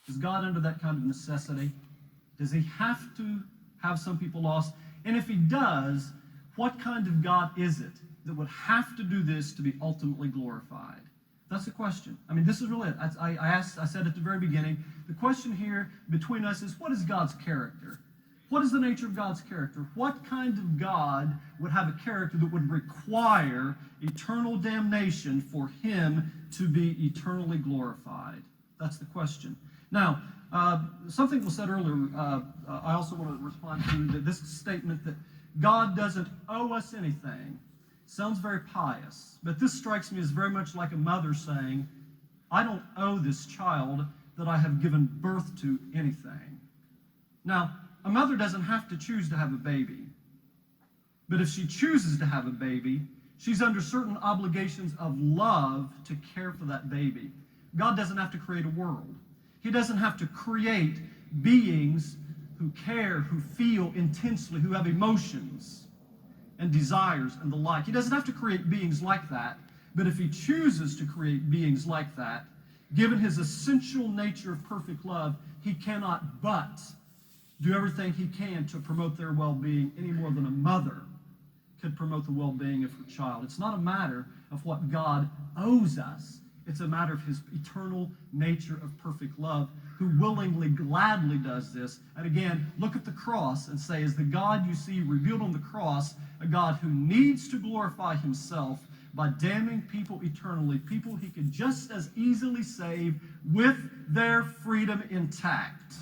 Is God under that kind of necessity? Does he have to have some people lost? And if he does, what kind of God is it that would have to do this to be ultimately glorified? That's the question. I mean, this is really it. I said at the very beginning, the question here between us is, what is God's character? What is the nature of God's character? What kind of God would have a character that would require eternal damnation for him to be eternally glorified? That's the question. Now, something was said earlier, I also want to respond to this statement that God doesn't owe us anything. Sounds very pious, but this strikes me as very much like a mother saying, I don't owe this child that I have given birth to anything. Now, a mother doesn't have to choose to have a baby, but if she chooses to have a baby, she's under certain obligations of love to care for that baby. God doesn't have to create a world. He doesn't have to create beings who care, who feel intensely, who have emotions and desires and the like. He doesn't have to create beings like that, but if he chooses to create beings like that, given his essential nature of perfect love, he cannot but do everything he can to promote their well-being any more than a mother could promote the well-being of her child. It's not a matter of what God owes us. It's a matter of his eternal nature of perfect love, who willingly, gladly does this. And again, look at the cross and say, is the God you see revealed on the cross a God who needs to glorify himself by damning people eternally, people he could just as easily save with their freedom intact?